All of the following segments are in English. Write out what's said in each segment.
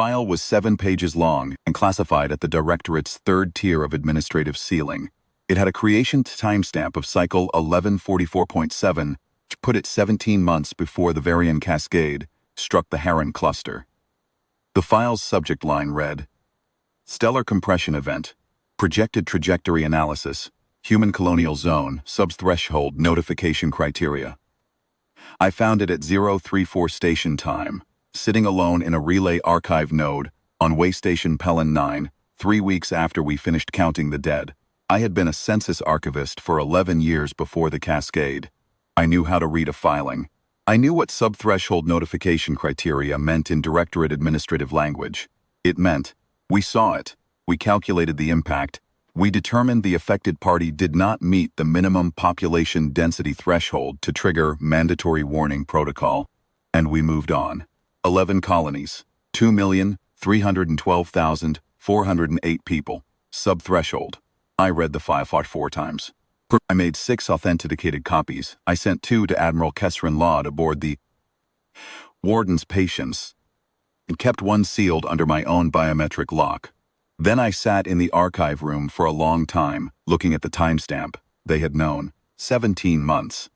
file was 7 pages long and classified at the Directorate's third tier of administrative ceiling. It had a creation timestamp of cycle 1144.7, which put it 17 months before the Varian Cascade struck the Heron cluster. The file's subject line read, Stellar Compression Event, Projected Trajectory Analysis, Human Colonial Zone, Subthreshold Notification Criteria. I found it at 034 station time, sitting alone in a relay archive node on Waystation Pelin 9, 3 weeks after we finished counting the dead. I had been a census archivist for 11 years before the Cascade. I knew how to read a filing. I knew what subthreshold notification criteria meant in Directorate administrative language. It meant, we saw it, we calculated the impact, we determined the affected party did not meet the minimum population density threshold to trigger mandatory warning protocol, and we moved on. 11 colonies, 2,312,408 people, subthreshold. I read the file 4 times. I made 6 authenticated copies. I sent 2 to Admiral Kesrin Laud aboard the Warden's Patience and kept 1 sealed under my own biometric lock. Then I sat in the archive room for a long time, looking at the timestamp. They had known. 17 months.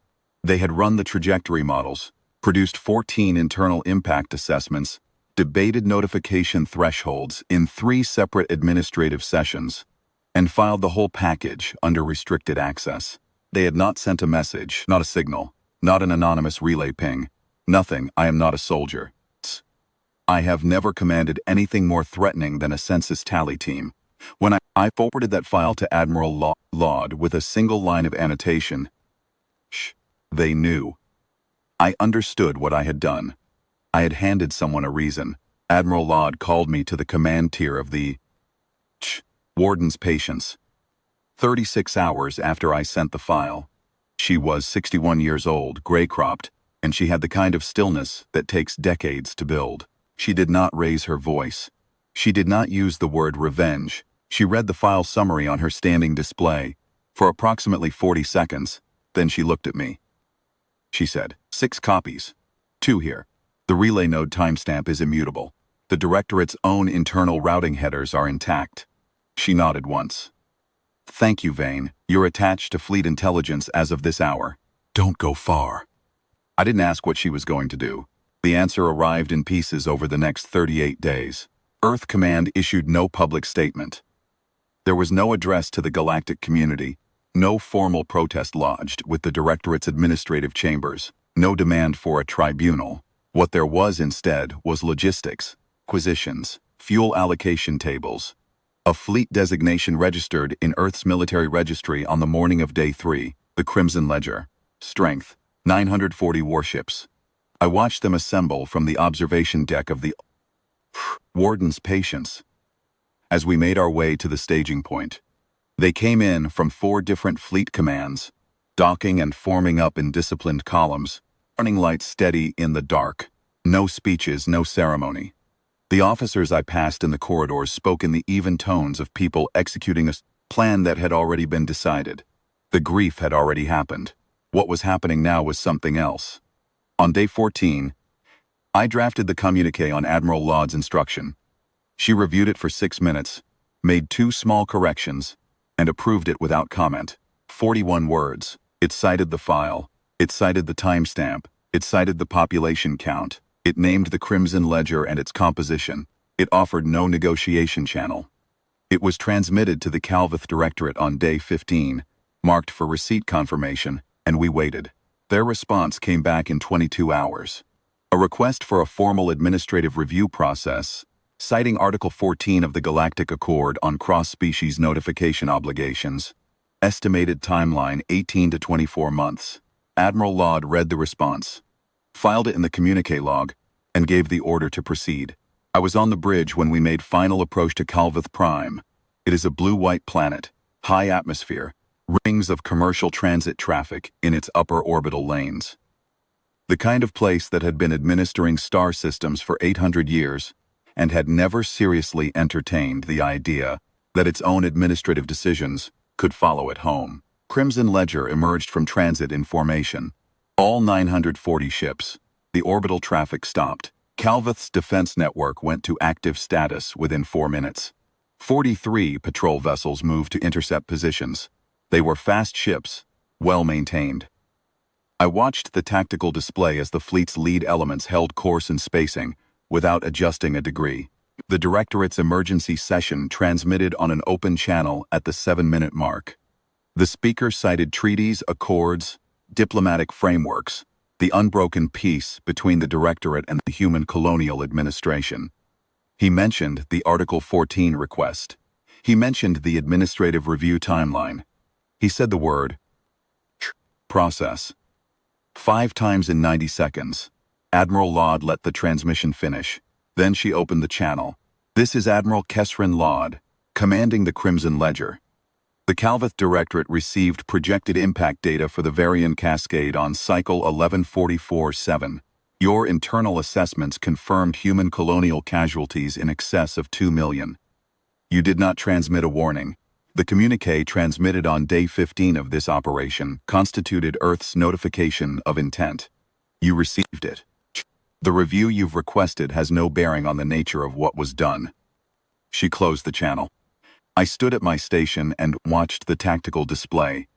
They had run the trajectory models, produced 14 internal impact assessments, debated notification thresholds in 3 separate administrative sessions, and filed the whole package under restricted access. They had not sent a message, not a signal, not an anonymous relay ping. Nothing. I am not a soldier. I have never commanded anything more threatening than a census tally team. When I forwarded that file to Admiral Laud with a single line of annotation, they knew. I understood what I had done. I had handed someone a reason. Admiral Laud called me to the command tier of the Warden's Patience. 36 hours after I sent the file. She was 61 years old, gray-cropped, and she had the kind of stillness that takes decades to build. She did not raise her voice. She did not use the word revenge. She read the file summary on her standing display for approximately 40 seconds. Then she looked at me. She said, 6 copies. 2 here. The relay node timestamp is immutable. The Directorate's own internal routing headers are intact. She nodded once. Thank you, Vane. You're attached to Fleet Intelligence as of this hour. Don't go far. I didn't ask what she was going to do. The answer arrived in pieces over the next 38 days. Earth Command issued no public statement. There was no address to the galactic community, no formal protest lodged with the Directorate's administrative chambers, no demand for a tribunal. What there was instead was logistics, acquisitions, fuel allocation tables, a fleet designation registered in Earth's military registry on the morning of Day 3, the Crimson Ledger. Strength, 940 warships. I watched them assemble from the observation deck of the Warden's Patience. As we made our way to the staging point, they came in from 4 different fleet commands, docking and forming up in disciplined columns, running lights steady in the dark. No speeches, no ceremony. The officers I passed in the corridors spoke in the even tones of people executing a plan that had already been decided. The grief had already happened. What was happening now was something else. On Day 14, I drafted the communique on Admiral Laud's instruction. She reviewed it for 6 minutes, made 2 small corrections, and approved it without comment. 41 words. It cited the file. It cited the timestamp. It cited the population count. It named the Crimson Ledger and its composition. It offered no negotiation channel. It was transmitted to the Calvith Directorate on Day 15, marked for receipt confirmation, and we waited. Their response came back in 22 hours. A request for a formal administrative review process, citing Article 14 of the Galactic Accord on cross-species notification obligations. Estimated timeline 18 to 24 months. Admiral Laud read the response, filed it in the communique log, and gave the order to proceed. I was on the bridge when we made final approach to Calvith Prime. It is a blue-white planet, high atmosphere, rings of commercial transit traffic in its upper orbital lanes. The kind of place that had been administering star systems for 800 years and had never seriously entertained the idea that its own administrative decisions could follow it home. Crimson Ledger emerged from transit in formation. All 940 ships. The orbital traffic stopped. Calveth's defense network went to active status within 4 minutes. 43 patrol vessels moved to intercept positions. They were fast ships, well maintained. I watched the tactical display as the fleet's lead elements held course and spacing, without adjusting a degree. The Directorate's emergency session transmitted on an open channel at the 7-minute mark. The speaker cited treaties, accords, diplomatic frameworks, the unbroken peace between the Directorate and the Human Colonial Administration. He mentioned the Article 14 request. He mentioned the administrative review timeline. He said the word process 5 times in 90 seconds. Admiral Laud let the transmission finish. Then she opened the channel. This is Admiral Kesrin Laud, commanding the Crimson Ledger. The Calveth Directorate received projected impact data for the Varian Cascade on cycle 1144-7. Your internal assessments confirmed human colonial casualties in excess of 2 million. You did not transmit a warning. The communique transmitted on day 15 of this operation constituted Earth's notification of intent. You received it. The review you've requested has no bearing on the nature of what was done. She closed the channel. I stood at my station and watched the tactical display.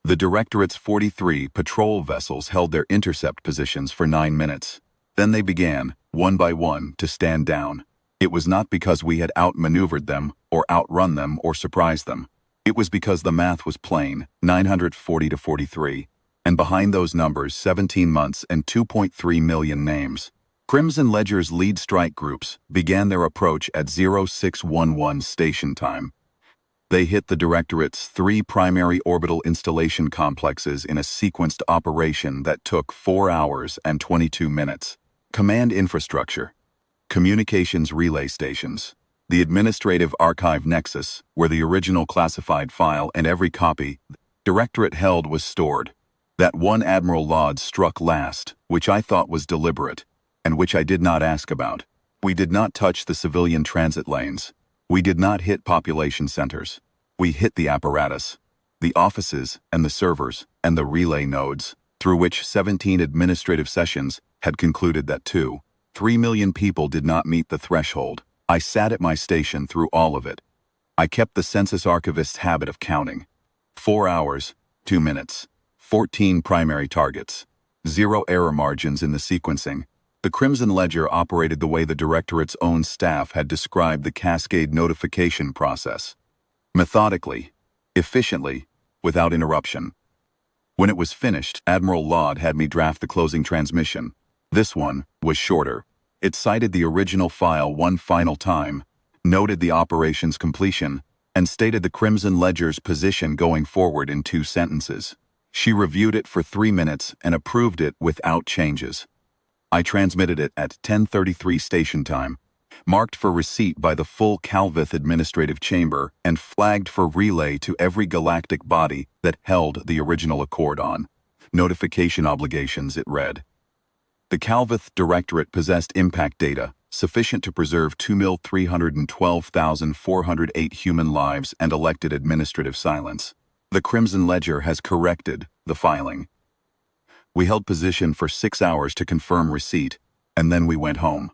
The Directorate's 43 patrol vessels held their intercept positions for 9 minutes. Then they began, one by one, to stand down. It was not because we had outmaneuvered them, or outrun them, or surprised them. It was because the math was plain, 940 to 43. And behind those numbers, 17 months and 2.3 million names. Crimson Ledger's lead strike groups began their approach at 0611 station time. They hit the Directorate's 3 primary orbital installation complexes in a sequenced operation that took 4 hours and 22 minutes. Command infrastructure, communications relay stations, the administrative archive nexus, where the original classified file and every copy the Directorate held was stored. That one Admiral Laud struck last, which I thought was deliberate, and which I did not ask about. We did not touch the civilian transit lanes. We did not hit population centers. We hit the apparatus, the offices and the servers and the relay nodes, through which 17 administrative sessions had concluded that 2.3 million people did not meet the threshold. I sat at my station through all of it. I kept the census archivist's habit of counting. 4 hours, 2 minutes, 14 primary targets, 0 error margins in the sequencing. The Crimson Ledger operated the way the Directorate's own staff had described the cascade notification process. Methodically, efficiently, without interruption. When it was finished, Admiral Laud had me draft the closing transmission. This one was shorter. It cited the original file one final time, noted the operation's completion, and stated the Crimson Ledger's position going forward in 2 sentences. She reviewed it for 3 minutes and approved it without changes. I transmitted it at 10:33 station time, marked for receipt by the full Calveth Administrative Chamber and flagged for relay to every galactic body that held the original accord on notification obligations, it read. The Calveth Directorate possessed impact data sufficient to preserve 2,312,408 human lives and elected administrative silence. The Crimson Ledger has corrected the filing. We held position for 6 hours to confirm receipt, and then we went home.